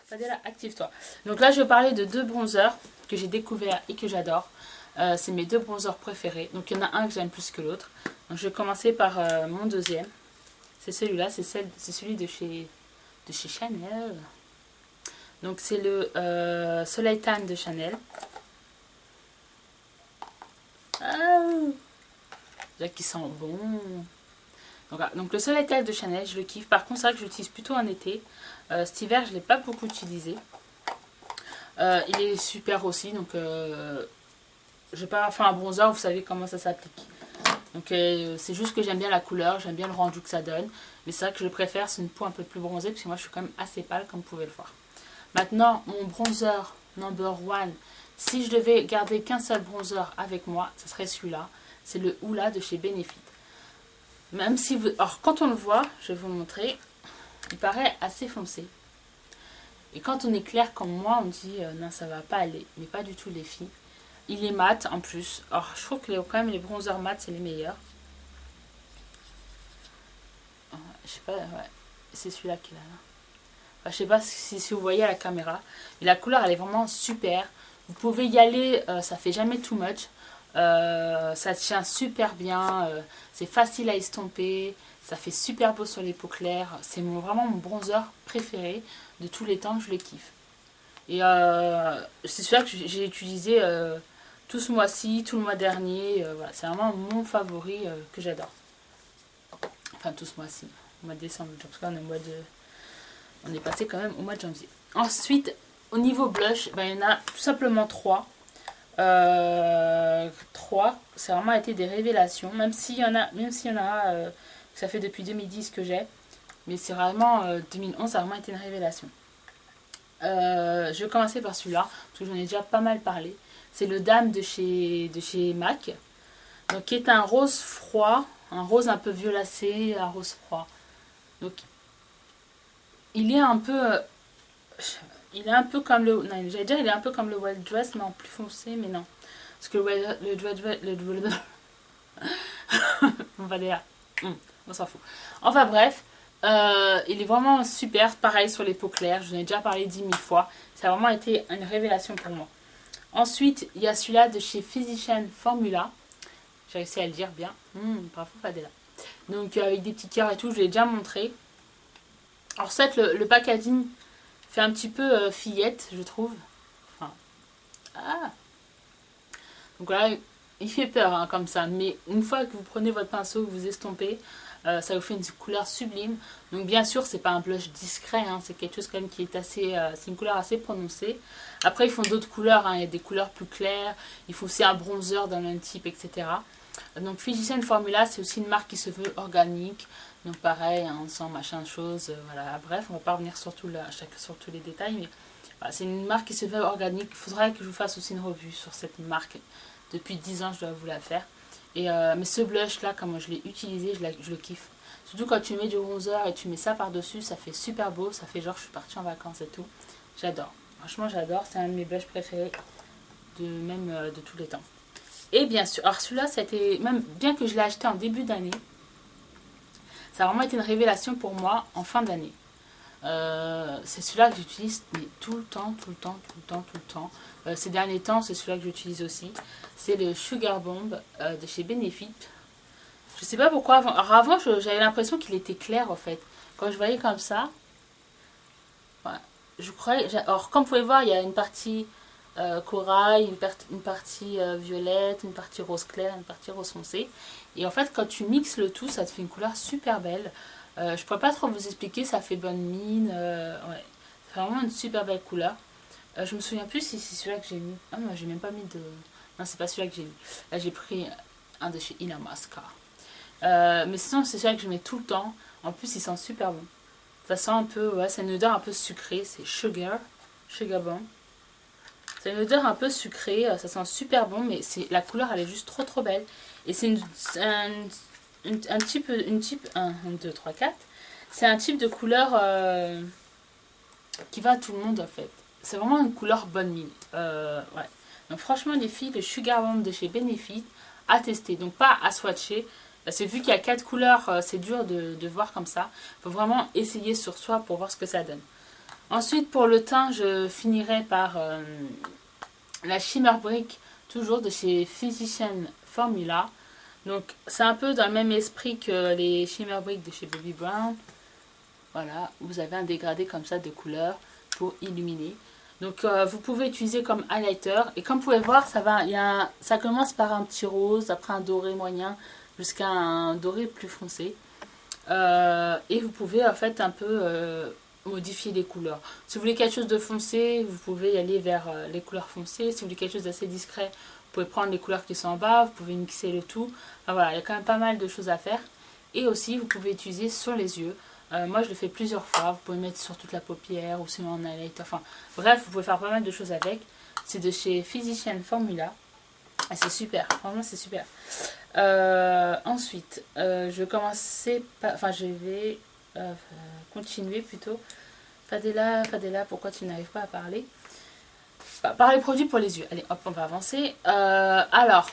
Fadela, active-toi. Donc là, je vais parler de deux bronzers que j'ai découverts et que j'adore. C'est mes deux bronzers préférés. Donc il y en a un que j'aime plus que l'autre. Donc je vais commencer par mon deuxième. C'est celui-là, c'est celui de chez Chanel. Donc c'est le Soleil Tan de Chanel. Ah, là qui sent bon. Donc, voilà. Donc le Soleil Tan de Chanel, je le kiffe. Par contre, c'est vrai que je l'utilise plutôt en été. Cet hiver, je ne l'ai pas beaucoup utilisé. Il est super aussi. Donc je vais pas faire un bronzer, vous savez comment ça s'applique. Donc c'est juste que j'aime bien la couleur, j'aime bien le rendu que ça donne. Mais c'est vrai que je préfère, c'est une peau un peu plus bronzée, parce que moi je suis quand même assez pâle, comme vous pouvez le voir. Maintenant, mon bronzer number one, si je devais garder qu'un seul bronzer avec moi, ce serait celui-là. C'est le Hoola de chez Benefit. Même si vous... Alors quand on le voit, je vais vous montrer, il paraît assez foncé. Et quand on est clair comme moi, on dit non, ça va pas aller. Mais pas du tout les filles. Il est mat en plus. Alors je trouve que quand même les bronzers mat c'est les meilleurs. Je sais pas, ouais. C'est celui-là qui est là. Enfin, je sais pas si vous voyez à la caméra. Mais la couleur elle est vraiment super. Vous pouvez y aller, ça fait jamais too much. Ça tient super bien. C'est facile à estomper. Ça fait super beau sur les peaux claires. C'est vraiment mon bronzer préféré de tous les temps. Je le kiffe. Et c'est celui-là que j'ai utilisé tout ce mois-ci, tout le mois dernier. Voilà, c'est vraiment mon favori que j'adore. Enfin, tout ce mois-ci. Au mois de décembre. Parce qu'on est au mois de... On est passé quand même au mois de janvier. Ensuite, au niveau blush, ben, il y en a tout simplement trois. Trois. Ça a vraiment été des révélations. Même s'il y en a, ça fait depuis 2010 que j'ai. Mais c'est vraiment 2011, ça a vraiment été une révélation. Je vais commencer par celui-là, parce que j'en ai déjà pas mal parlé. C'est le Dame de chez MAC. Donc, qui est un rose froid, un rose un peu violacé, un rose froid. Donc, il est un peu comme le... Non, j'allais dire, il est un peu comme le Well Dress, mais en plus foncé, mais non. Parce que on va dire... on s'en fout. Enfin bref, il est vraiment super, pareil sur les peaux claires, je vous en ai déjà parlé 10 000 fois. Ça a vraiment été une révélation pour moi. Ensuite, il y a celui-là de chez Physician Formula. J'ai réussi à le dire bien. Bravo Fadela. Donc avec des petits cœurs et tout, je l'ai déjà montré. Alors certes, le packaging fait un petit peu fillette, je trouve. Enfin, donc voilà, il fait peur hein, comme ça. Mais une fois que vous prenez votre pinceau, que vous estompez, ça vous fait une couleur sublime. Donc bien sûr, c'est pas un blush discret, hein, c'est quelque chose quand même qui est assez... c'est une couleur assez prononcée. Après, ils font d'autres couleurs, hein, il y a des couleurs plus claires. Il faut aussi un bronzer dans le même type, etc. Donc Physician Formula, c'est aussi une marque qui se veut organique. Donc pareil, hein, sans machin de choses. Voilà. Bref, on va pas revenir sur tous les détails. Mais voilà, c'est une marque qui se veut organique. Il faudrait que je vous fasse aussi une revue sur cette marque. Depuis 10 ans, je dois vous la faire. Mais ce blush là, comme je l'ai utilisé, je le kiffe. Surtout quand tu mets du bronzer et tu mets ça par-dessus, ça fait super beau. Ça fait genre je suis partie en vacances et tout. J'adore. Franchement, j'adore. C'est un de mes blushs préférés de tous les temps. Et bien sûr, alors celui-là, ça a été, même bien que je l'ai acheté en début d'année, ça a vraiment été une révélation pour moi en fin d'année. C'est celui-là que j'utilise mais tout le temps. Ces derniers temps, c'est celui-là que j'utilise aussi. C'est le Sugar Bomb de chez Benefit. Je sais pas pourquoi avant. Alors avant, j'avais l'impression qu'il était clair en fait. Quand je voyais comme ça, voilà, je croyais. Alors comme vous pouvez voir, il y a une partie corail, une partie violette, une partie rose clair, une partie rose foncé. Et en fait, quand tu mixes le tout, ça te fait une couleur super belle. Je pourrais pas trop vous expliquer, ça fait bonne mine. Ouais. C'est vraiment une super belle couleur. Je me souviens plus si c'est celui-là que j'ai mis. Ah non, j'ai même pas mis de... Non, c'est pas celui-là que j'ai mis. Là, j'ai pris un de chez Inamasca. Mais sinon, c'est celui-là que je mets tout le temps. En plus, il sent super bon. Ça sent un peu... Ouais, c'est une odeur un peu sucrée. C'est Sugar Bomb. C'est une odeur un peu sucrée. Ça sent super bon, mais la couleur, elle est juste trop belle. Et c'est un type... 1, 2, 3, 4. C'est un type de couleur... qui va à tout le monde en fait. C'est vraiment une couleur bonne mine. Ouais. Donc franchement les filles, le Sugar Bomb de chez Benefit à tester. Donc pas à swatcher. Parce que vu qu'il y a 4 couleurs, c'est dur de voir comme ça. Il faut vraiment essayer sur soi pour voir ce que ça donne. Ensuite, pour le teint, je finirai par la Shimmer Brick, toujours de chez Physician Formula. Donc, c'est un peu dans le même esprit que les Shimmer Brick de chez Bobbi Brown. Voilà, vous avez un dégradé comme ça de couleur pour illuminer. Donc, vous pouvez utiliser comme highlighter. Et comme vous pouvez voir, ça commence par un petit rose, après un doré moyen, jusqu'à un doré plus foncé. Et vous pouvez en fait un peu modifier les couleurs. Si vous voulez quelque chose de foncé, vous pouvez y aller vers les couleurs foncées. Si vous voulez quelque chose d'assez discret, vous pouvez prendre les couleurs qui sont en bas, vous pouvez mixer le tout. Enfin, voilà, il y a quand même pas mal de choses à faire. Et aussi, vous pouvez utiliser sur les yeux. Moi, je le fais plusieurs fois. Vous pouvez mettre sur toute la paupière ou sinon en highlight. Enfin, bref, vous pouvez faire pas mal de choses avec. C'est de chez Physician Formula. Ah, c'est super, vraiment c'est super. Ensuite, je vais commencer par, enfin je vais continuer plutôt. Fadela, pourquoi tu n'arrives pas à parler? Par les produits pour les yeux. Allez, hop, on va avancer. Alors,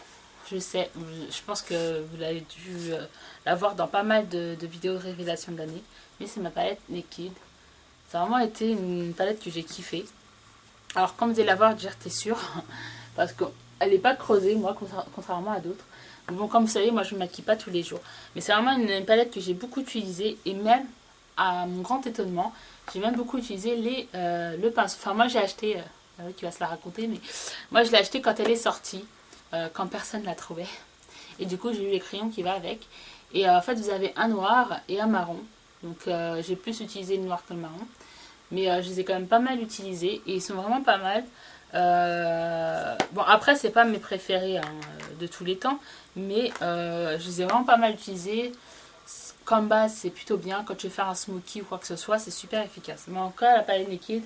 je sais, je pense que vous l'avez dû la voir dans pas mal de vidéos de révélation de l'année. Mais c'est ma palette Naked. Ça a vraiment été une palette que j'ai kiffé. Alors, comme vous allez la voir, dire t'es sûr. Parce qu'elle n'est pas creusée, moi, contrairement à d'autres. Bon, comme vous savez, moi je ne me maquille pas tous les jours. Mais c'est vraiment une palette que j'ai beaucoup utilisée. Et même, à mon grand étonnement, j'ai même beaucoup utilisé le pinceau. Enfin, moi j'ai acheté, tu vas se la raconter, mais moi je l'ai acheté quand elle est sortie, quand personne ne la trouvait. Et du coup, j'ai eu les crayons qui va avec. Et en fait, vous avez un noir et un marron. Donc j'ai plus utilisé le noir que le marron. Mais je les ai quand même pas mal utilisés. Et ils sont vraiment pas mal. Bon, après, c'est pas mes préférés hein, de tous les temps. Mais je les ai vraiment pas mal utilisés. Comme base, c'est plutôt bien. Quand je vais faire un smoky ou quoi que ce soit, c'est super efficace. Mais en cas, la palette Naked,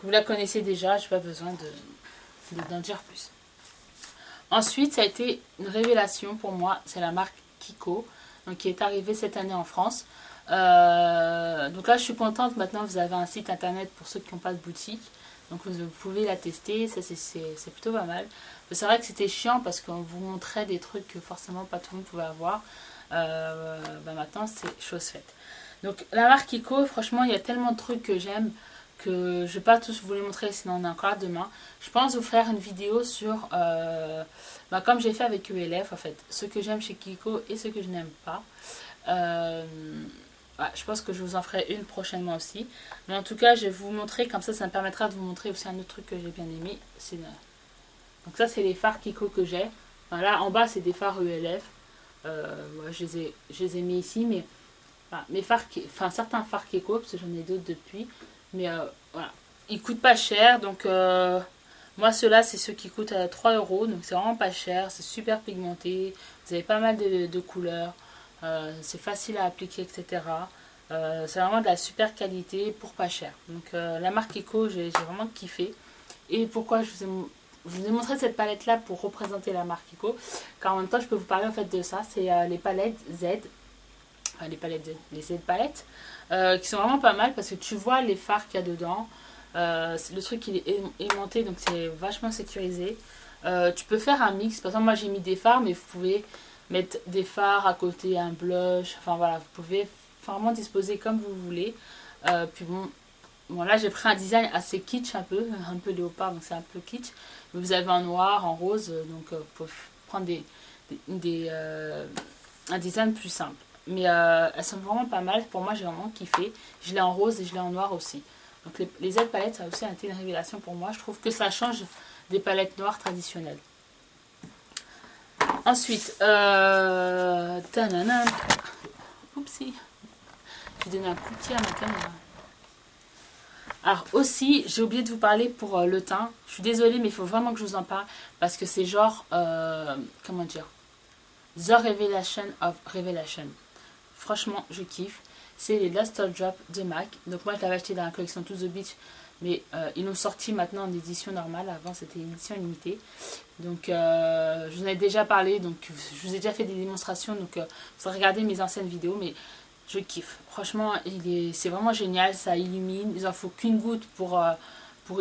vous la connaissez déjà. J'ai pas besoin d'en dire plus. Ensuite, ça a été une révélation pour moi. C'est la marque Kiko, donc, qui est arrivée cette année en France. Donc là, je suis contente. Maintenant, vous avez un site internet pour ceux qui n'ont pas de boutique. Donc vous pouvez la tester, ça c'est plutôt pas mal. C'est vrai que c'était chiant parce qu'on vous montrait des trucs que forcément pas tout le monde pouvait avoir. Maintenant c'est chose faite. Donc la marque Kiko, franchement il y a tellement de trucs que j'aime que je vais pas tous vous les montrer sinon on est encore demain. Je pense vous faire une vidéo sur, comme j'ai fait avec ELF en fait, ce que j'aime chez Kiko et ce que je n'aime pas. Ouais, je pense que je vous en ferai une prochainement aussi. Mais en tout cas, je vais vous montrer, comme ça me permettra de vous montrer aussi un autre truc que j'ai bien aimé. Donc ça, c'est les fards Kiko que j'ai. Enfin, là, en bas, c'est des fards ELF. Moi, je les ai mis ici, mais mes fards, certains fards Kiko, parce que j'en ai d'autres depuis. Mais voilà, ils coûtent pas cher. Donc, moi, ceux-là, c'est ceux qui coûtent 3 euros. Donc, c'est vraiment pas cher. C'est super pigmenté. Vous avez pas mal de couleurs. C'est facile à appliquer, etc. C'est vraiment de la super qualité pour pas cher. Donc la marque Eco, j'ai vraiment kiffé. Et pourquoi je vous ai montré cette palette là pour représenter la marque Eco, car en même temps je peux vous parler en fait de ça. C'est les palettes Z, enfin les Z palettes, qui sont vraiment pas mal parce que tu vois les fards qu'il y a dedans. Le truc il est aimanté, donc c'est vachement sécurisé. Tu peux faire un mix. Par exemple, moi j'ai mis des fards, mais vous pouvez mettre des fards à côté, un blush. Enfin voilà, vous pouvez vraiment disposer comme vous voulez. Puis bon, là j'ai pris un design assez kitsch un peu léopard, donc c'est un peu kitsch. Mais vous avez en noir, en rose, donc vous pouvez prendre un design plus simple. Mais elles sont vraiment pas mal. Pour moi, j'ai vraiment kiffé. Je l'ai en rose et je l'ai en noir aussi. Donc les Z palettes, ça a aussi été une révélation pour moi. Je trouve que ça change des palettes noires traditionnelles. Ensuite, oupsie, j'ai donné un coup de pied à ma caméra. Alors aussi, j'ai oublié de vous parler pour le teint. Je suis désolée, mais il faut vraiment que je vous en parle parce que c'est genre, comment dire, The Revelation of Revelation. Franchement, je kiffe. C'est les Last Drop de MAC. Donc moi, je l'avais acheté dans la collection To The Beach. Mais ils l'ont sorti maintenant en édition normale. Avant, c'était une édition limitée. Donc, je vous en ai déjà parlé. Donc, je vous ai déjà fait des démonstrations. Donc, vous pouvez regarder mes anciennes vidéos. Mais je kiffe. Franchement, c'est vraiment génial. Ça illumine. Il n'en faut qu'une goutte pour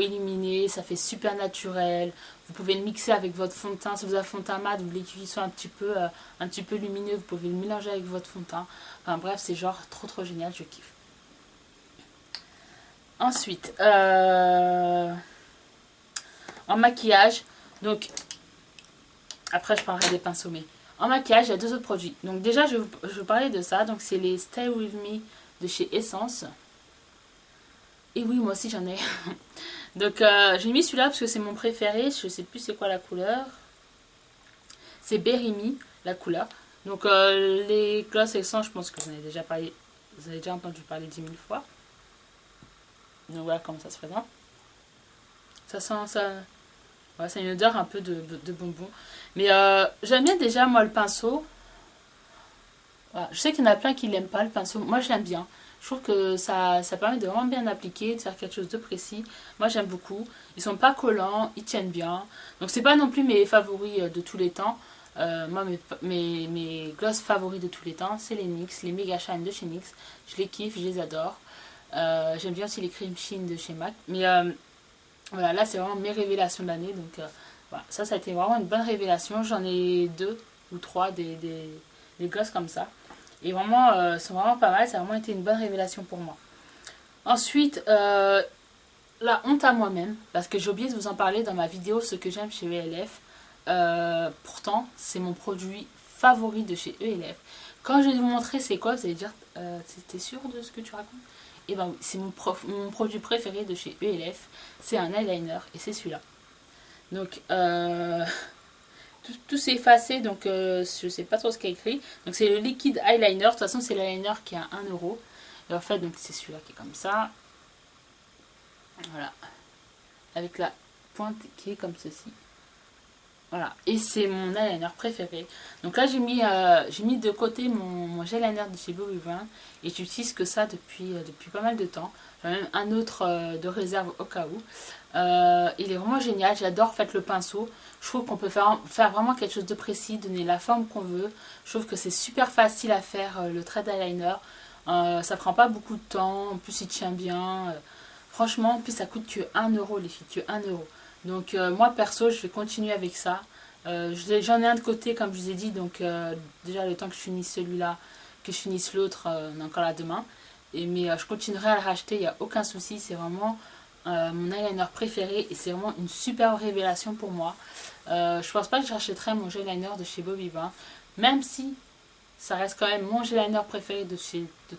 illuminer. Ça fait super naturel. Vous pouvez le mixer avec votre fond de teint. Si vous avez un fond de teint mat, vous voulez qu'il soit un petit peu lumineux, vous pouvez le mélanger avec votre fond de teint. Enfin bref, c'est genre trop génial. Je kiffe. Ensuite, en maquillage, donc après je parlerai des pinceaux, mais en maquillage il y a deux autres produits. Donc déjà je vais vous parler de ça, donc c'est les Stay With Me de chez Essence. Et oui, moi aussi j'en ai. Donc j'ai mis celui-là parce que c'est mon préféré, je sais plus c'est quoi la couleur. C'est Berry Me, la couleur. Donc les glosses Essence, je pense que vous en avez déjà parlé, vous avez déjà entendu parler 10 000 fois. Donc voilà comment ça se présente. Ça sent ça. Ouais, c'est une odeur un peu de bonbon. Mais j'aime bien déjà moi le pinceau. Voilà. Je sais qu'il y en a plein qui l'aiment pas le pinceau. Moi je l'aime bien. Je trouve que ça permet de vraiment bien appliquer, de faire quelque chose de précis. Moi j'aime beaucoup. Ils sont pas collants, ils tiennent bien. Donc c'est pas non plus mes favoris de tous les temps. Moi mes glosses favoris de tous les temps, c'est les NYX, les Mega Shine de chez NYX. Je les kiffe, je les adore. J'aime bien aussi les Cream Shine de chez MAC. Mais voilà, là c'est vraiment mes révélations de l'année. Donc voilà, ça a été vraiment une bonne révélation. J'en ai deux ou trois des glosses comme ça. Et vraiment, sont vraiment pas mal. Ça a vraiment été une bonne révélation pour moi. Ensuite, la honte à moi-même. Parce que j'ai oublié de vous en parler dans ma vidéo ce que j'aime chez ELF. Pourtant, c'est mon produit favori de chez ELF. Quand je vais vous montrer c'est quoi, vous allez dire, t'es sûr de ce que tu racontes? Et ben oui, c'est mon produit préféré de chez ELF. C'est un eyeliner et c'est celui-là. Donc, tout s'est effacé, donc je sais pas trop ce qu'il y a écrit. Donc c'est le liquide eyeliner. De toute façon, c'est l'eyeliner qui est à 1 €. Et en fait, donc c'est celui-là qui est comme ça. Voilà. Avec la pointe qui est comme ceci. Voilà, et c'est mon eyeliner préféré. Donc là, j'ai mis de côté mon gel liner de chez Bobbi Brown et j'utilise que ça depuis pas mal de temps. J'ai même un autre de réserve au cas où. Il est vraiment génial, j'adore faire le pinceau. Je trouve qu'on peut faire vraiment quelque chose de précis, donner la forme qu'on veut. Je trouve que c'est super facile à faire le trait d'eyeliner. Ça prend pas beaucoup de temps, en plus il tient bien. Franchement, en plus ça coûte que 1 € les filles, que 1 €. Donc moi perso je vais continuer avec ça. J'en ai un de côté comme je vous ai dit, donc déjà le temps que je finisse celui-là, que je finisse l'autre, on est encore là demain. Mais je continuerai à le racheter, il n'y a aucun souci, c'est vraiment mon eyeliner préféré et c'est vraiment une super révélation pour moi. Je pense pas que je rachèterai mon gel liner de chez Bobbi Brown, même si ça reste quand même mon gel liner préféré de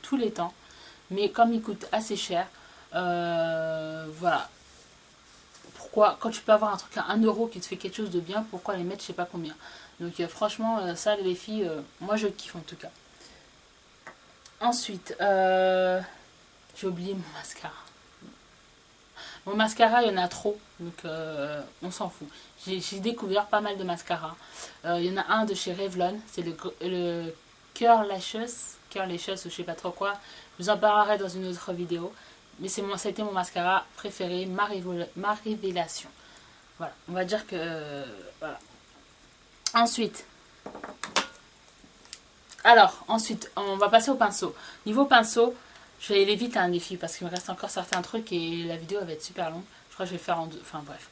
tous les temps. Mais comme il coûte assez cher, voilà. Pourquoi, quand tu peux avoir un truc à 1 € qui te fait quelque chose de bien, pourquoi les mettre je sais pas combien. Donc franchement, ça les filles, moi je kiffe en tout cas. Ensuite, j'ai oublié mon mascara. Mon mascara, il y en a trop, donc on s'en fout. J'ai découvert pas mal de mascaras. Il y en a un de chez Revlon, c'est le Curl Lashes, ou je sais pas trop quoi. Je vous en parlerai dans une autre vidéo. Mais ça a été mon mascara préféré, ma révélation. Voilà, on va dire que... voilà. Ensuite, on va passer au pinceau. Niveau pinceau, je vais aller vite les filles parce qu'il me reste encore certains trucs et la vidéo va être super longue. Je crois que je vais faire en deux. Enfin bref.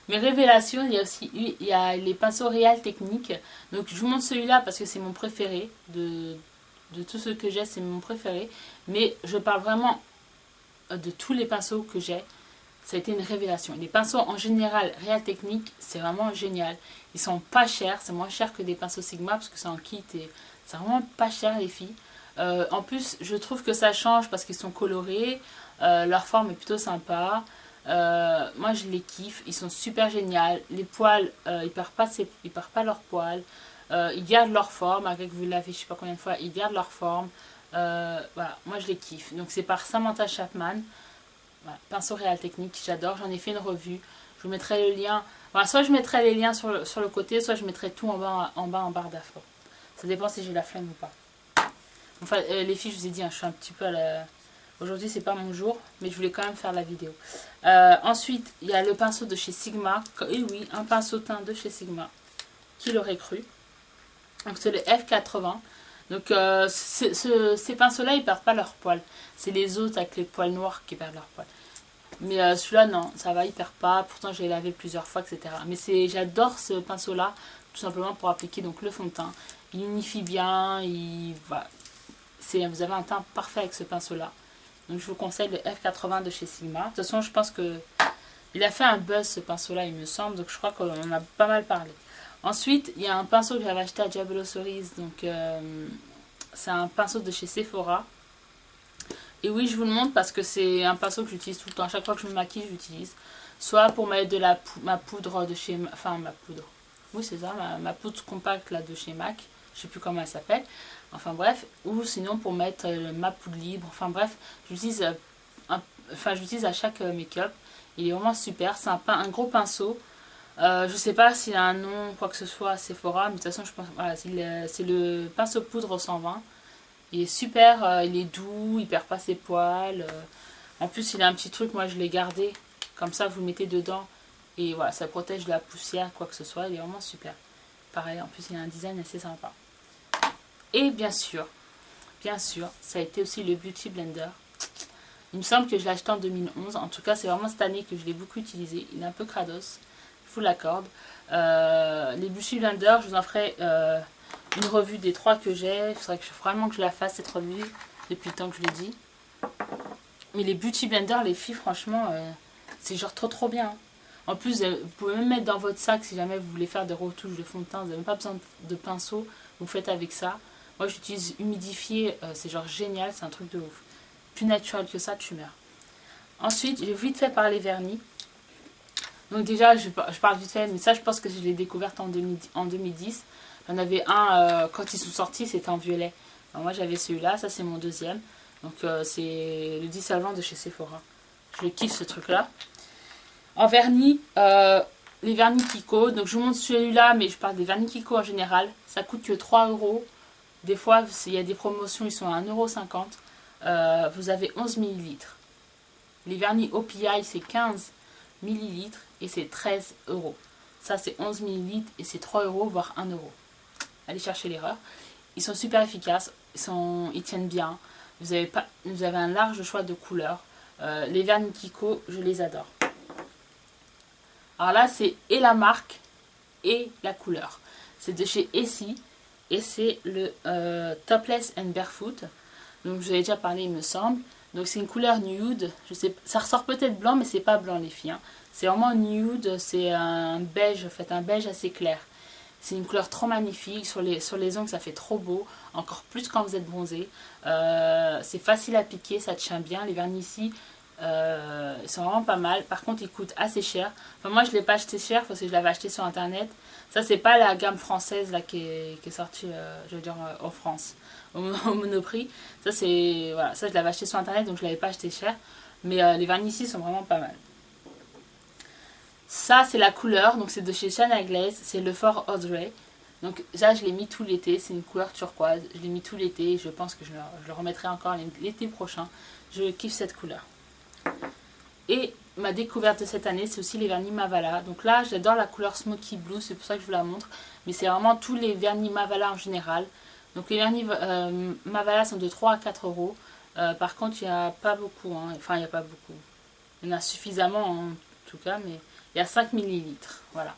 Mes révélations, il y a les pinceaux Real Technique. Donc je vous montre celui-là parce que c'est mon préféré. De tout ce que j'ai, c'est mon préféré. Mais je parle vraiment de tous les pinceaux que j'ai. Ça a été une révélation. Les pinceaux en général, Real Technique, c'est vraiment génial. Ils sont pas chers, c'est moins cher que des pinceaux Sigma parce que c'est en kit et c'est vraiment pas cher les filles. En plus, je trouve que ça change parce qu'ils sont colorés. Leur forme est plutôt sympa. Moi, je les kiffe. Ils sont super géniaux. Les poils, ils perdent pas leurs poils. Ils gardent leur forme. Malgré que vous l'avez, je sais pas combien de fois, ils gardent leur forme. Voilà, moi je les kiffe. Donc c'est par Samantha Chapman. Voilà, pinceau Real Technique, j'adore. J'en ai fait une revue. Je vous mettrai le lien. Voilà, soit je mettrai les liens sur le côté, soit je mettrai tout en barre d'infos. Ça dépend si j'ai la flemme ou pas. Enfin, les filles, je vous ai dit, hein, je suis un petit peu à la... Aujourd'hui, c'est pas mon jour, mais je voulais quand même faire la vidéo. Ensuite, il y a le pinceau de chez Sigma. Et oui, un pinceau teint de chez Sigma. Qui l'aurait cru? Donc, c'est le F80. Donc, ces pinceaux-là, ils perdent pas leurs poils. C'est les autres avec les poils noirs qui perdent leurs poils. Mais celui-là, non, ça va, il perd pas. Pourtant, j'ai lavé plusieurs fois, etc. Mais j'adore ce pinceau-là, tout simplement pour appliquer donc, le fond de teint. Il unifie bien, voilà. Vous avez un teint parfait avec ce pinceau-là. Donc je vous conseille le F80 de chez Sigma. De toute façon, je pense que il a fait un buzz ce pinceau-là, il me semble. Donc je crois qu'on en a pas mal parlé. Ensuite, il y a un pinceau que j'avais acheté à Diablo Cerise. Donc c'est un pinceau de chez Sephora. Et oui, je vous le montre parce que c'est un pinceau que j'utilise tout le temps. À chaque fois que je me maquille, j'utilise. Soit pour mettre de ma poudre de chez... Enfin, ma poudre. Oui, c'est ça, ma poudre compacte là, de chez MAC. Je sais plus comment elle s'appelle. Enfin bref. Ou sinon pour mettre ma poudre libre. Enfin bref, j'utilise à chaque make-up. Il est vraiment super. C'est un gros pinceau. Je sais pas s'il a un nom, quoi que ce soit à Sephora. Mais de toute façon, je pense voilà, c'est le pinceau poudre 120. Il est super, il est doux, il perd pas ses poils. En plus, il a un petit truc, moi je l'ai gardé. Comme ça, vous le mettez dedans. Et voilà, ça protège de la poussière, quoi que ce soit. Il est vraiment super. Pareil, en plus, il a un design assez sympa. Et bien sûr, ça a été aussi le Beauty Blender. Il me semble que je l'ai acheté en 2011. En tout cas, c'est vraiment cette année que je l'ai beaucoup utilisé. Il est un peu crados, je vous l'accorde. Les Beauty Blender, je vous en ferai une revue des 3 que j'ai. Il faudrait vraiment que je la fasse, cette revue, depuis le temps que je l'ai dit. Mais les Beauty Blender, les filles, franchement, c'est genre trop bien. En plus, vous pouvez même mettre dans votre sac si jamais vous voulez faire des retouches de fond de teint. Vous n'avez même pas besoin de pinceau. Vous faites avec ça. Moi, j'utilise humidifié. C'est genre génial. C'est un truc de ouf. Plus naturel que ça, tu meurs. Ensuite, j'ai vite fait parler vernis. Donc déjà, je parle vite fait. Mais ça, je pense que je l'ai découverte en 2010. J'en avais un, quand ils sont sortis, c'était en violet. Alors moi, j'avais celui-là. Ça, c'est mon deuxième. Donc, c'est le dissolvant de chez Sephora. Je kiffe ce truc-là. En vernis, les vernis Kiko. Donc, je vous montre celui-là, mais je parle des vernis Kiko en général. Ça coûte que 3 €. Des fois, il y a des promotions, ils sont à 1,50 €. Vous avez 11 ml. Les vernis OPI, c'est 15 ml et c'est 13 €. Ça, c'est 11 ml et c'est 3 €, voire 1 €. Allez chercher l'erreur. Ils sont super efficaces, ils tiennent bien. Vous avez un large choix de couleurs. Les vernis Kiko, je les adore. Alors là, c'est et la marque et la couleur. C'est de chez Essie et c'est le Topless and Barefoot. Donc, je vous ai déjà parlé, il me semble. Donc, c'est une couleur nude. Je sais, ça ressort peut-être blanc, mais c'est pas blanc, les filles. Hein. C'est vraiment nude. C'est un beige, en fait, un beige assez clair. C'est une couleur trop magnifique. Sur les ongles, ça fait trop beau. Encore plus quand vous êtes bronzé. C'est facile à piquer, ça tient bien. Les vernis ici, ils sont vraiment pas mal. Par contre, ils coûtent assez cher. Enfin, moi, je ne l'ai pas acheté cher parce que je l'avais acheté sur Internet. Ça, c'est pas la gamme française là, qui est sortie, je veux dire, en France, au Monoprix. Ça, voilà, ça, je l'avais acheté sur Internet, donc je ne l'avais pas acheté cher. Mais les vernis ici sont vraiment pas mal. Ça, c'est la couleur. Donc, c'est de chez Chanel Glaze. C'est le Fort Audrey. Donc, ça, je l'ai mis tout l'été. C'est une couleur turquoise. Je l'ai mis tout l'été. Je pense que je le remettrai encore l'été prochain. Je kiffe cette couleur. Et ma découverte de cette année, c'est aussi les vernis Mavala. Donc là, j'adore la couleur Smoky Blue. C'est pour ça que je vous la montre. Mais c'est vraiment tous les vernis Mavala en général. Donc, les vernis Mavala sont de 3 à 4 €. Par contre, il n'y a pas beaucoup. Hein. Enfin, il n'y a pas beaucoup. Il y en a suffisamment en tout cas, mais il y a 5 ml. Voilà.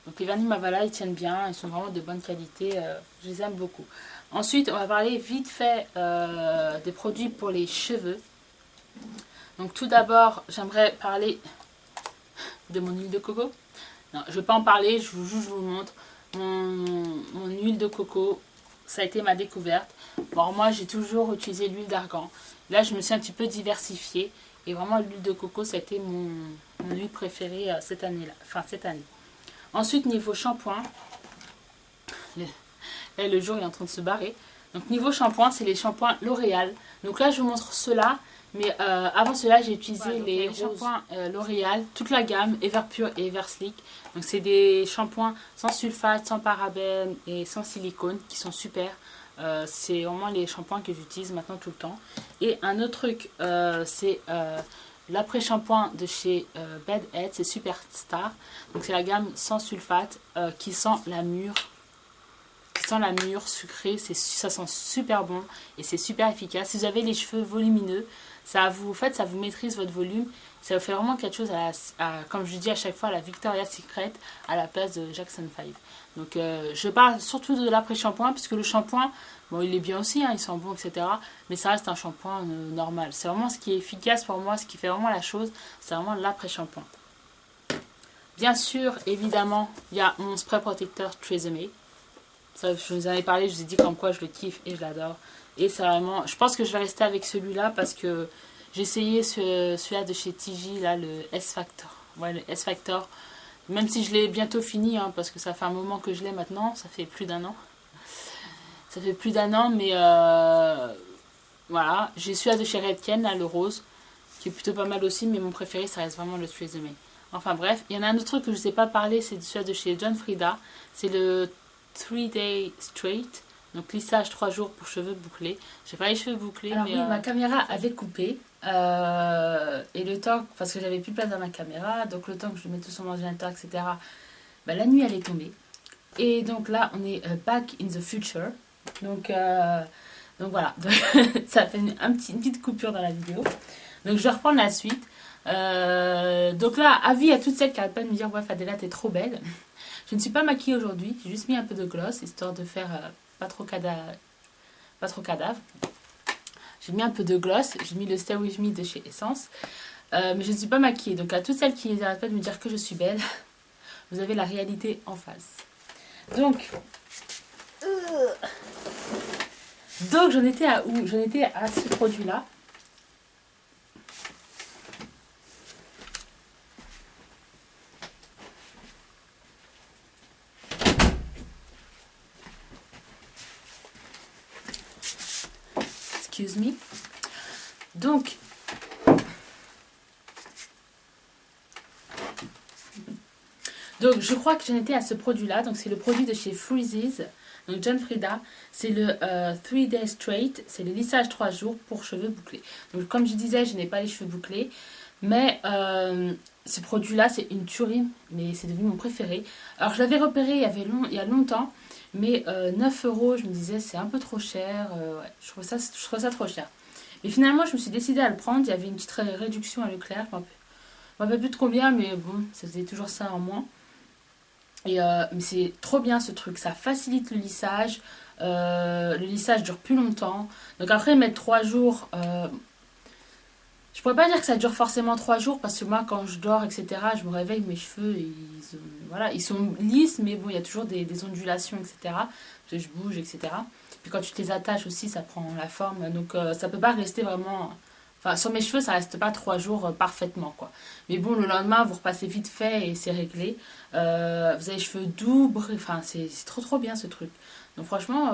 Donc les vernis Mavala, ils tiennent bien, ils sont vraiment de bonne qualité, je les aime beaucoup. Ensuite, on va parler vite fait des produits pour les cheveux. Donc tout d'abord, j'aimerais parler de mon huile de coco. Non, je ne vais pas en parler, je vous montre. Mon huile de coco, ça a été ma découverte. Bon, moi, j'ai toujours utilisé l'huile d'argan. Là, je me suis un petit peu diversifiée. Et vraiment, l'huile de coco, ça a été mon huile préférée cette année-là. Enfin, cette année. Ensuite, niveau shampoing. Là, le jour est en train de se barrer. Donc, niveau shampoing, c'est les shampoings L'Oréal. Donc là, je vous montre ceux-là. Mais avant cela, j'ai utilisé les shampoings L'Oréal. Toute la gamme, Everpure et Everslick. Donc, c'est des shampoings sans sulfate, sans parabènes et sans silicone qui sont super. C'est vraiment les shampoings que j'utilise maintenant tout le temps. Et un autre truc, c'est l'après-shampoing de chez Bed Head, c'est Superstar. Donc c'est la gamme sans sulfate qui sent la mûre. sans la mûre sucrée, ça sent super bon et c'est super efficace. Si vous avez les cheveux volumineux, ça vous, en fait, ça vous maîtrise votre volume. Ça vous fait vraiment quelque chose, comme je dis à chaque fois, à la Victoria's Secret à la place de Jackson 5. Donc je parle surtout de l'après-shampoing, puisque le shampoing, bon, il est bien aussi, hein, il sent bon, etc. Mais ça reste un shampoing normal. C'est vraiment ce qui est efficace pour moi, ce qui fait vraiment la chose, c'est vraiment l'après-shampoing. Bien sûr, évidemment, il y a mon spray protecteur Tresemme. Ça, je vous en ai parlé, je vous ai dit comme quoi je le kiffe et je l'adore. Et c'est vraiment, je pense que je vais rester avec celui-là parce que j'ai essayé celui-là de chez TJ, là, le S-Factor. Ouais, le S-Factor. Même si je l'ai bientôt fini, hein, parce que ça fait un moment que je l'ai maintenant, ça fait plus d'un an. Ça fait plus d'un an, mais voilà. J'ai celui-là de chez Redken, là, le rose, qui est plutôt pas mal aussi, mais mon préféré, ça reste vraiment le Tresemme. Enfin bref, il y en a un autre truc que je ne sais pas parler, c'est celui de chez John Frieda. C'est le 3-Day Straight, donc lissage 3 jours pour cheveux bouclés. J'ai pas les cheveux bouclés, alors mais oui, ma caméra avait coupé. Et le temps, parce que j'avais plus de place dans ma caméra, donc le temps que je mette tout sur mon ordinateur, etc., bah, la nuit elle est tombée. Et donc là, on est back in the future. Donc voilà, ça fait une petite coupure dans la vidéo. Donc je vais reprendre la suite. Donc là, avis à toutes celles qui n'arrêtent pas de me dire ouais Fadela t'es trop belle. Je ne suis pas maquillée aujourd'hui, j'ai juste mis un peu de gloss histoire de faire pas trop cadavre. J'ai mis un peu de gloss, j'ai mis le Stay With Me de chez Essence, mais je ne suis pas maquillée. Donc à toutes celles qui n'arrêtent pas de me dire que je suis belle, vous avez la réalité en face. Donc j'en étais à où? J'en étais à ce produit là. Excuse me. Donc, je crois que j'en étais à ce produit-là. Donc, c'est le produit de chez Freezes. Donc, John Frieda. C'est le 3-Day Straight. C'est le lissage 3 jours pour cheveux bouclés. Donc, comme je disais, je n'ai pas les cheveux bouclés. Mais ce produit-là, c'est une tuerie. Mais c'est devenu mon préféré. Alors, je l'avais repéré il y a longtemps. Mais 9 €, je me disais, c'est un peu trop cher. Ouais, je trouve ça trop cher. Mais finalement, je me suis décidée à le prendre. Il y avait une petite réduction à Leclerc. Je ne me rappelle plus de combien, mais bon, ça faisait toujours ça en moins. Et mais c'est trop bien ce truc. Ça facilite le lissage. Le lissage dure plus longtemps. Donc après, mettre 3 jours... je pourrais pas dire que ça dure forcément 3 jours parce que moi, quand je dors, etc., je me réveille, mes cheveux, voilà, ils sont lisses, mais bon, il y a toujours des ondulations, etc. Parce que je bouge, etc. Puis quand tu te les attaches aussi, ça prend la forme. Donc ça peut pas rester vraiment... Enfin, sur mes cheveux, ça reste pas 3 jours parfaitement, quoi. Mais bon, le lendemain, vous repassez vite fait et c'est réglé. Vous avez les cheveux doux, enfin, c'est trop bien ce truc. Donc franchement,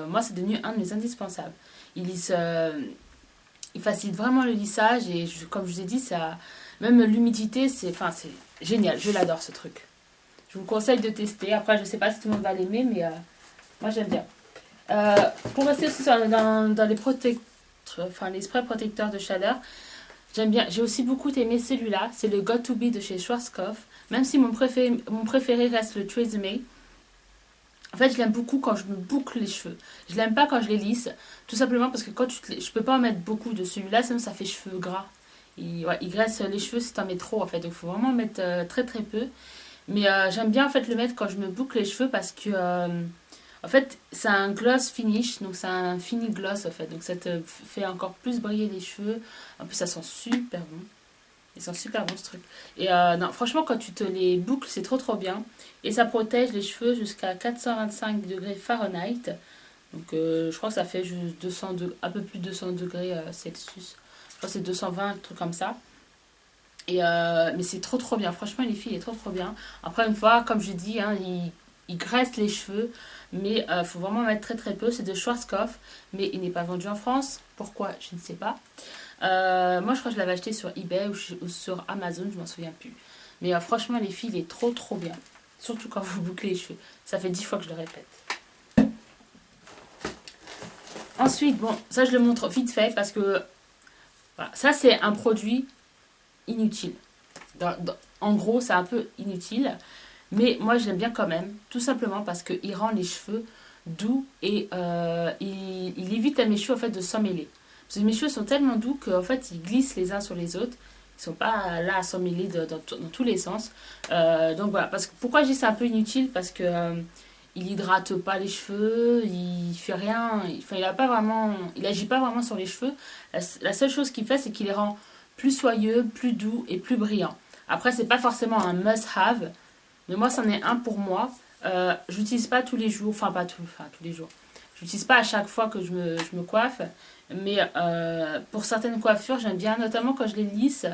moi, c'est devenu un de mes indispensables. Il facilite vraiment le lissage et comme je vous ai dit, ça, même l'humidité, c'est génial. Je l'adore ce truc. Je vous conseille de tester. Après, je sais pas si tout le monde va l'aimer, mais moi j'aime bien. Pour rester aussi dans les sprays protecteurs de chaleur, j'aime bien. J'ai aussi beaucoup aimé celui-là. C'est le Got To Be de chez Schwarzkopf. Même si mon préféré reste le Tresemme. En fait, je l'aime beaucoup quand je me boucle les cheveux. Je l'aime pas quand je les lisse. Tout simplement parce que je peux pas en mettre beaucoup de celui-là, sinon ça fait cheveux gras. Il graisse les cheveux si t'en mets trop en fait. Donc il faut vraiment mettre très très peu. Mais j'aime bien en fait le mettre quand je me boucle les cheveux parce que en fait c'est un gloss finish. Donc c'est un fini gloss en fait. Donc ça te fait encore plus briller les cheveux. En plus ça sent super bon. Ils sont super bons ce truc. Et non, franchement, quand tu te les boucles, c'est trop bien. Et ça protège les cheveux jusqu'à 425 degrés Fahrenheit. Donc je crois que ça fait juste un peu plus de 200 degrés Celsius. Je crois que c'est 220, un truc comme ça. Et mais c'est trop bien. Franchement, les filles, il est trop bien. Après, une fois, comme je dis, hein, il graisse les cheveux. Mais il faut vraiment mettre très peu. C'est de Schwarzkopf. Mais il n'est pas vendu en France. Pourquoi? Je ne sais pas. Moi, je crois que je l'avais acheté sur eBay ou sur Amazon, je m'en souviens plus. Mais franchement, les filles, il est trop bien. Surtout quand vous bouclez les cheveux. Ça fait 10 fois que je le répète. Ensuite, bon, ça je le montre vite fait parce que voilà, ça c'est un produit inutile. En gros, c'est un peu inutile. Mais moi, je l'aime bien quand même. Tout simplement parce qu'il rend les cheveux doux et il évite à mes cheveux en fait de s'emmêler. Parce que mes cheveux sont tellement doux qu'en fait ils glissent les uns sur les autres. Ils sont pas là à s'emmêler dans tous les sens. Donc voilà, pourquoi je dis c'est un peu inutile? Parce que il hydrate pas les cheveux, il fait rien, enfin il agit pas vraiment sur les cheveux. La seule chose qu'il fait, c'est qu'il les rend plus soyeux, plus doux et plus brillants. Après, c'est pas forcément un must-have, mais moi, c'en est un pour moi. J'utilise pas tous les jours, enfin tous les jours. J'utilise pas à chaque fois que je me coiffe, mais pour certaines coiffures, j'aime bien, notamment quand je les lisse.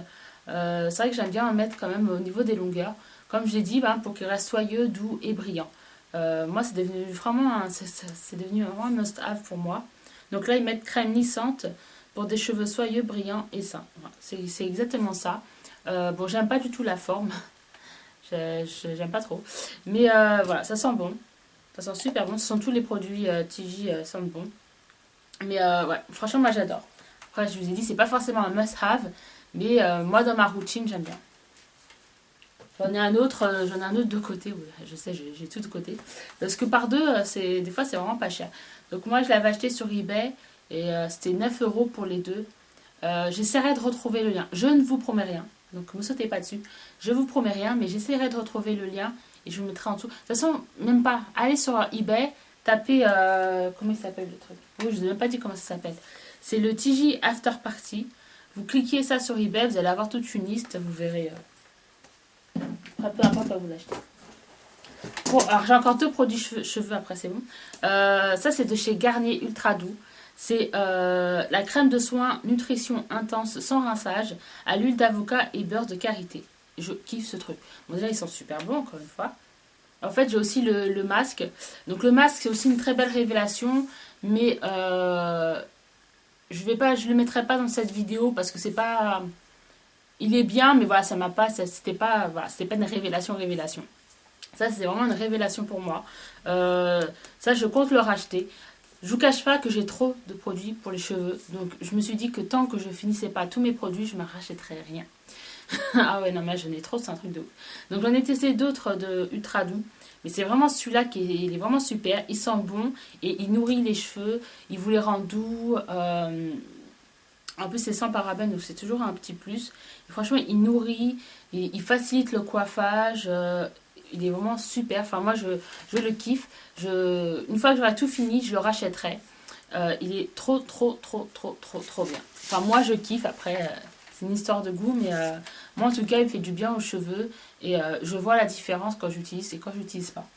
C'est vrai que j'aime bien en mettre quand même au niveau des longueurs, comme je l'ai dit, pour qu'ils restent soyeux, doux et brillants. Moi, c'est devenu vraiment c'est devenu vraiment un must-have pour moi. Donc là, ils mettent crème lissante pour des cheveux soyeux, brillants et sains. Voilà, c'est exactement ça. Bon, j'aime pas du tout la forme. J'aime pas trop. Mais voilà, ça sent bon. Ça sent super bon. Ce sont tous les produits TJ sentent bon. Mais ouais, franchement, moi j'adore. Après, je vous ai dit, c'est pas forcément un must-have. Mais moi, dans ma routine, j'aime bien. J'en ai un autre de côté. Oui, je sais, j'ai tout de côté. Parce que par deux, des fois, c'est vraiment pas cher. Donc moi, je l'avais acheté sur eBay. Et c'était 9 euros pour les deux. J'essaierai de retrouver le lien. Je ne vous promets rien. Donc ne me sautez pas dessus. Je vous promets rien, mais j'essaierai de retrouver le lien et je vous mettrai en dessous. De toute façon, même pas. Allez sur eBay, tapez. Comment il s'appelle le truc? Oui, je ne vous ai même pas dit comment ça s'appelle. C'est le TJ After Party. Vous cliquez ça sur eBay, vous allez avoir toute une liste. Vous verrez. Peu importe quoi vous achetez. Bon, alors j'ai encore deux produits cheveux après, c'est bon. Ça, c'est de chez Garnier Ultra Doux. C'est la crème de soin nutrition intense sans rinçage à l'huile d'avocat et beurre de karité. Je kiffe ce truc. Bon, déjà, ils sont super bons, encore une fois. En fait, j'ai aussi le masque. Donc, le masque, c'est aussi une très belle révélation. Mais je le mettrai pas dans cette vidéo parce que c'est pas... Il est bien, mais voilà, ça m'a pas... C'était pas une révélation. Ça, c'est vraiment une révélation pour moi. Ça, je compte le racheter. Je vous cache pas que j'ai trop de produits pour les cheveux. Donc, je me suis dit que tant que je finissais pas tous mes produits, je ne me rachèterais rien. Ah ouais, non, mais j'en ai trop, c'est un truc de ouf. Donc, j'en ai testé d'autres de Ultra Doux. Mais c'est vraiment celui-là il est vraiment super. Il sent bon et il nourrit les cheveux. Il vous les rend doux. En plus, c'est sans parabènes, donc c'est toujours un petit plus. Et franchement, il nourrit, il facilite le coiffage. Il est vraiment super. Enfin, moi, je le kiffe. Une fois que j'aurai tout fini, je le rachèterai. Il est trop bien. Enfin, moi, je kiffe. Après, c'est une histoire de goût, mais moi, en tout cas, il fait du bien aux cheveux. Et je vois la différence quand j'utilise et quand j'utilise pas.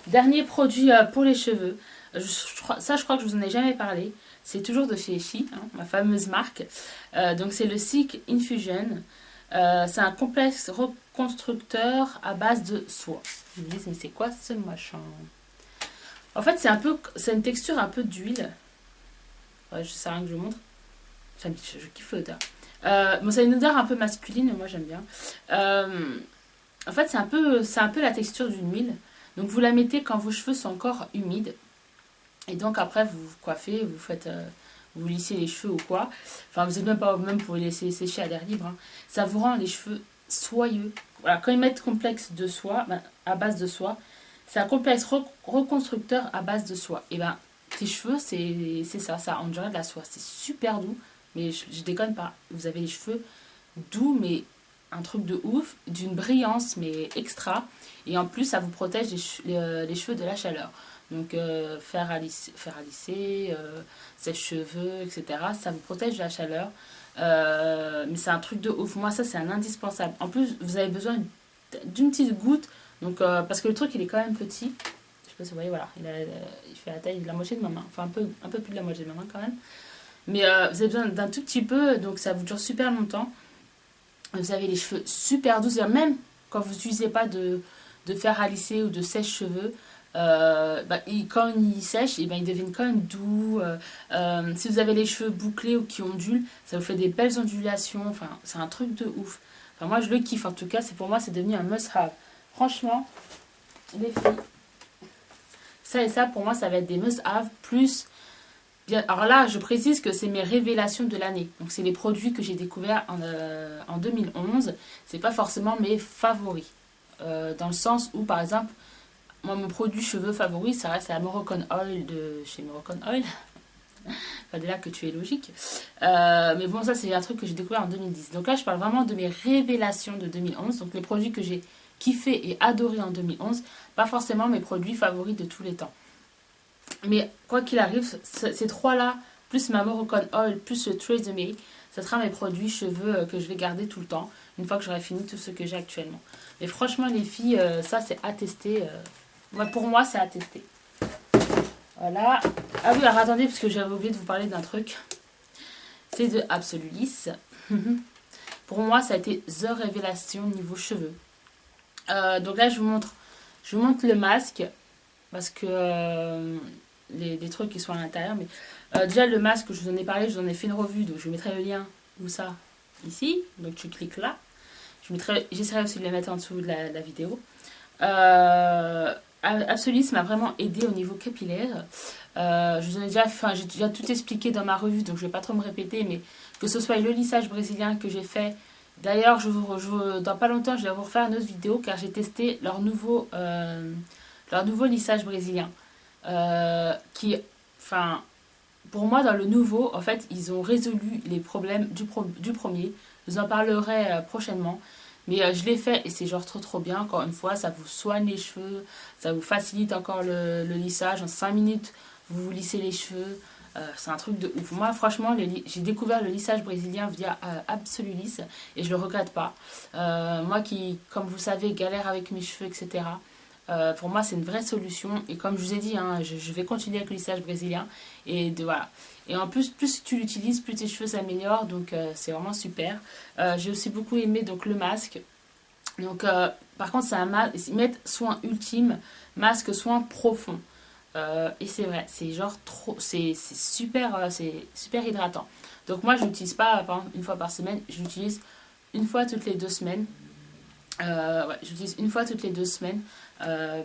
Dernier produit pour les cheveux. Je crois que je vous en ai jamais parlé. C'est toujours de chez Chi, ma fameuse marque. Donc, c'est le Silk Infusion. C'est un complexe reconstructeur à base de soie. Vous me dites, mais c'est quoi ce machin? En fait, c'est une texture un peu d'huile. Ouais, je sais rien que je vous montre. Je kiffe l'odeur. Bon, c'est une odeur un peu masculine, mais moi j'aime bien. En fait, c'est un peu la texture d'une huile. Donc, vous la mettez quand vos cheveux sont encore humides. Et donc, après, vous vous coiffez, vous lissez les cheveux ou quoi. Enfin, vous n'êtes même pas même pour les laisser sécher à l'air libre. Ça vous rend les cheveux soyeux. Voilà, quand ils mettent complexe de soie, à base de soie, c'est un complexe reconstructeur à base de soie. Et ben, tes cheveux, c'est ça, on dirait de la soie. C'est super doux, mais je déconne pas. Vous avez les cheveux doux, mais un truc de ouf, d'une brillance, mais extra. Et en plus, ça vous protège les cheveux de la chaleur. Donc, faire à lisser, sèche-cheveux, etc. Ça vous protège de la chaleur. Mais c'est un truc de ouf. Moi, ça, c'est un indispensable. En plus, vous avez besoin d'une petite goutte. Donc, parce que le truc, il est quand même petit. Je sais pas si vous voyez, voilà. Il fait la taille de la moitié de ma main. Enfin, un peu plus de la moitié de ma main quand même. Mais vous avez besoin d'un tout petit peu. Donc, ça vous dure super longtemps. Vous avez les cheveux super doux. C'est-à-dire même quand vous n'utilisez pas de fer à lisser ou de sèche-cheveux, quand ils sèchent, ils deviennent quand même doux. Si vous avez les cheveux bouclés ou qui ondulent, ça vous fait des belles ondulations. Enfin, c'est un truc de ouf. Enfin, moi, je le kiffe. En tout cas, pour moi, c'est devenu un must-have. Franchement, les filles, ça et ça, pour moi, ça va être des must-have. Plus, bien, alors là, je précise que c'est mes révélations de l'année. Donc, c'est les produits que j'ai découverts en 2011. C'est pas forcément mes favoris. Dans le sens où, par exemple, moi, mon produit cheveux favori, ça reste la Moroccan Oil de chez Moroccan Oil. Enfin, dès là que tu es logique. Mais bon, ça, c'est un truc que j'ai découvert en 2010. Donc là, je parle vraiment de mes révélations de 2011. Donc les produits que j'ai kiffé et adoré en 2011. Pas forcément mes produits favoris de tous les temps. Mais quoi qu'il arrive, ces trois-là, plus ma Moroccan Oil, plus le Tresemme, ça sera mes produits cheveux que je vais garder tout le temps, une fois que j'aurai fini tout ce que j'ai actuellement. Mais franchement, les filles, ça c'est à tester. Pour moi, c'est à tester. Voilà. Ah oui, alors attendez, parce que j'avais oublié de vous parler d'un truc. C'est de Absolulis. Pour moi, ça a été The Révélation niveau cheveux. Donc là, je vous montre le masque. Parce que les trucs qui sont à l'intérieur. Mais déjà, le masque, je vous en ai parlé, je vous en ai fait une revue. Donc je vous mettrai le lien. Où ça? Ici. Donc tu cliques là. J'essaierai aussi de le mettre en dessous de la vidéo. Absolulis m'a vraiment aidé au niveau capillaire. Je vous en ai j'ai déjà tout expliqué dans ma revue, donc je ne vais pas trop me répéter, mais que ce soit le lissage brésilien que j'ai fait. D'ailleurs, dans pas longtemps, je vais vous refaire une autre vidéo car j'ai testé leur nouveau lissage brésilien. Pour moi, dans le nouveau, en fait, ils ont résolu les problèmes du premier. Je vous en parlerai prochainement. Mais je l'ai fait et c'est genre trop bien. Encore une fois, ça vous soigne les cheveux, ça vous facilite encore le lissage. En 5 minutes, vous lissez les cheveux. C'est un truc de ouf. Moi, franchement, j'ai découvert le lissage brésilien via Absolulis et je le regrette pas. Moi qui, comme vous savez, galère avec mes cheveux, etc. Pour moi, c'est une vraie solution. Et comme je vous ai dit, hein, je vais continuer avec le lissage brésilien. Voilà. Et en plus tu l'utilises, plus tes cheveux s'améliorent. Donc, c'est vraiment super. J'ai aussi beaucoup aimé donc, le masque. Donc, par contre, c'est un masque. Ils mettent soin ultime, masque soin profond. Et c'est vrai, c'est genre trop. C'est super hydratant. Donc, moi, je l'utilise pas par exemple, une fois par semaine. Je l'utilise une fois toutes les 2 semaines. J'utilise une fois toutes les 2 semaines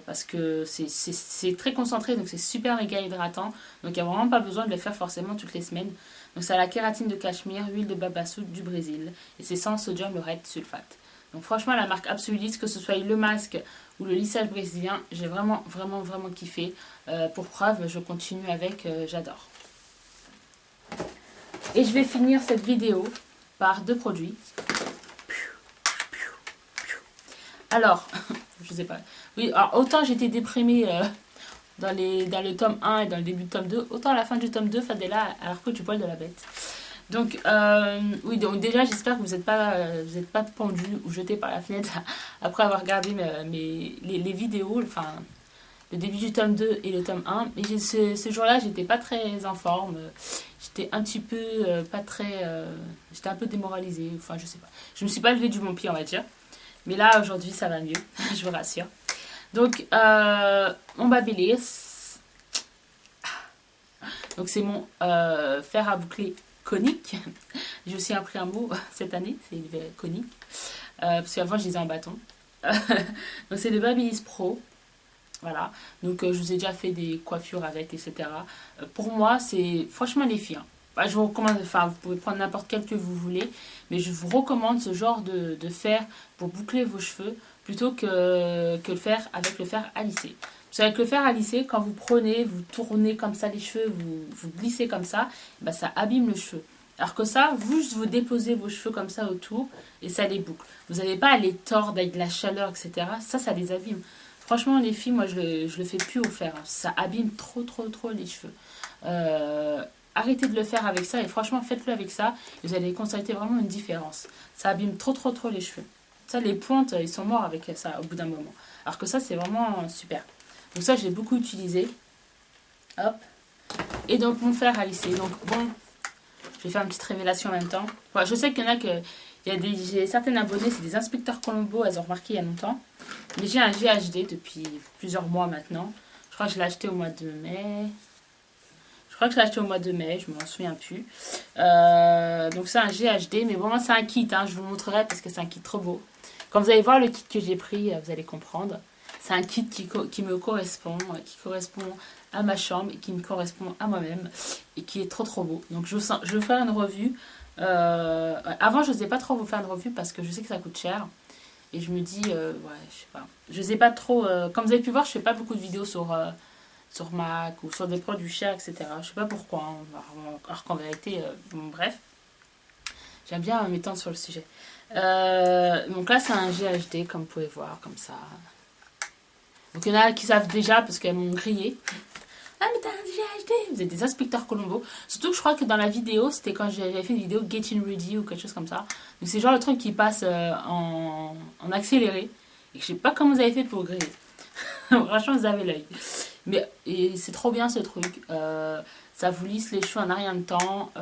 parce que c'est très concentré, donc c'est super méga hydratant. Donc il n'y a vraiment pas besoin de le faire forcément toutes les semaines. Donc c'est la kératine de cachemire, huile de babassou du Brésil et c'est sans sodium lauryl sulfate. Donc franchement, la marque Absolulis, que ce soit le masque ou le lissage brésilien, j'ai vraiment kiffé. Pour preuve, je continue avec, j'adore. Et je vais finir cette vidéo par 2 produits. Alors, je sais pas. Oui, alors autant j'étais déprimée dans le tome 1 et dans le début du tome 2, autant à la fin du tome 2, Fadela a repris du poil de la bête. Donc, oui, donc déjà, j'espère que vous n'êtes pas pendu ou jeté par la fenêtre après avoir regardé les vidéos, enfin, le début du tome 2 et le tome 1. Mais ce jour-là, j'étais pas très en forme. J'étais un petit peu, j'étais un peu démoralisée, enfin, je sais pas. Je me suis pas levée du bon pied, on va dire. Mais là, aujourd'hui, ça va mieux, je vous rassure. Donc, mon Babyliss. Donc, c'est mon fer à boucler conique. J'ai aussi appris un mot cette année, c'est conique. Parce qu'avant, je disais en bâton. Donc, c'est le Babyliss Pro. Voilà. Donc, je vous ai déjà fait des coiffures avec, etc. Pour moi, c'est franchement les filles. Bah, je vous recommande, enfin, vous pouvez prendre n'importe quel que vous voulez, mais je vous recommande ce genre de fer pour boucler vos cheveux plutôt que le fer avec le fer à lisser. Parce qu'avec le fer à lisser, quand vous prenez, vous tournez comme ça les cheveux, vous glissez comme ça, bah, ça abîme le cheveu. Alors que ça, vous déposez vos cheveux comme ça autour et ça les boucle. Vous n'avez pas à les tordre avec de la chaleur, etc. Ça les abîme. Franchement, les filles, moi, je le fais plus au fer. Ça abîme trop les cheveux. Arrêtez de le faire avec ça et franchement faites-le avec ça et vous allez constater vraiment une différence. Ça abîme trop les cheveux. Ça, les pointes, ils sont morts avec ça au bout d'un moment. Alors que ça, c'est vraiment super. Donc ça, je l'ai beaucoup utilisé. Hop. Et donc mon fer à lisser. Donc bon, je vais faire une petite révélation en même temps. Voilà, je sais qu'il y en a j'ai certaines abonnées, c'est des inspecteurs Colombo, elles ont remarqué il y a longtemps. Mais j'ai un GHD depuis plusieurs mois maintenant. Je crois que je l'ai acheté au mois de mai. Je m'en souviens plus. Donc c'est un GHD, mais bon, moi c'est un kit, hein, je vous montrerai parce que c'est un kit trop beau. Quand vous allez voir le kit que j'ai pris, vous allez comprendre. C'est un kit qui me correspond, qui correspond à ma chambre et qui me correspond à moi-même et qui est trop beau. Donc je vais faire une revue. Avant, je n'osais pas trop vous faire une revue parce que je sais que ça coûte cher. Et je me dis, ouais, je sais pas. Je sais pas trop. Comme vous avez pu voir, je fais pas beaucoup de vidéos sur Mac ou sur des produits chers, etc. Je sais pas pourquoi, hein. Alors qu'en vérité, bon, bref, j'aime bien m'étendre sur le sujet. Donc là, c'est un GHD, comme vous pouvez voir, comme ça. Donc il y en a qui savent déjà parce qu'elles m'ont grillé. Ah, mais t'as un GHD! Vous êtes des inspecteurs Colombo. Surtout que je crois que dans la vidéo, c'était quand j'avais fait une vidéo Getting Ready ou quelque chose comme ça. Donc c'est genre le truc qui passe en accéléré. Et je sais pas comment vous avez fait pour griller. Franchement, vous avez l'œil. Mais et c'est trop bien ce truc. Ça vous lisse les cheveux en un rien de temps.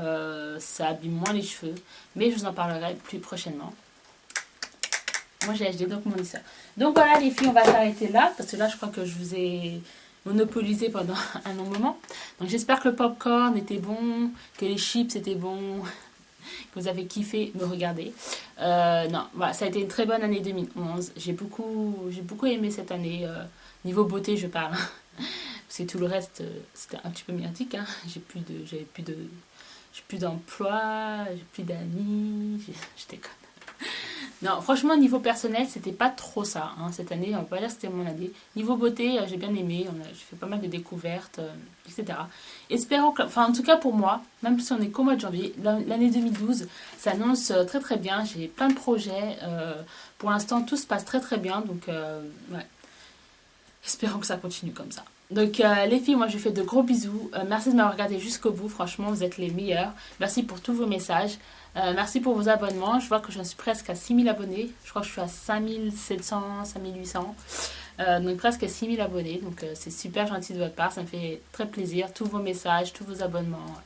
Ça abîme moins les cheveux. Mais je vous en parlerai plus prochainement. Moi j'ai acheté donc mon lisseur. Donc voilà les filles, on va s'arrêter là. Parce que là je crois que je vous ai monopolisé pendant un long moment. Donc j'espère que le popcorn était bon. Que les chips étaient bons. Que vous avez kiffé me regarder. Non, voilà, ça a été une très bonne année 2011. J'ai beaucoup aimé cette année. Niveau beauté je parle. Parce que tout le reste c'était un petit peu merdique. Hein. J'ai plus d'emploi. J'ai plus d'amis. Je déconne. Non, franchement, niveau personnel, c'était pas trop ça. Hein, cette année, on va pas dire que c'était mon année. Niveau beauté, j'ai bien aimé. J'ai fait pas mal de découvertes, etc. Espérons que, enfin, en tout cas pour moi, même si on est qu'au mois de janvier, l'année 2012 s'annonce très très bien. J'ai plein de projets. Pour l'instant, tout se passe très très bien. Donc, ouais. Espérons que ça continue comme ça. Donc les filles, moi je vous fais de gros bisous. Merci de m'avoir regardé jusqu'au bout. Franchement, vous êtes les meilleurs. Merci pour tous vos messages. Merci pour vos abonnements. Je vois que j'en suis presque à 6000 abonnés. Je crois que je suis à 5700, 5800. Donc presque à 6000 abonnés. Donc c'est super gentil de votre part. Ça me fait très plaisir. Tous vos messages, tous vos abonnements.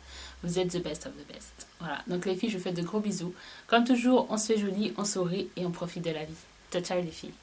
Vous êtes the best of the best. Voilà. Donc les filles, je vous fais de gros bisous. Comme toujours, on se fait joli, on sourit et on profite de la vie. Ciao, ciao les filles.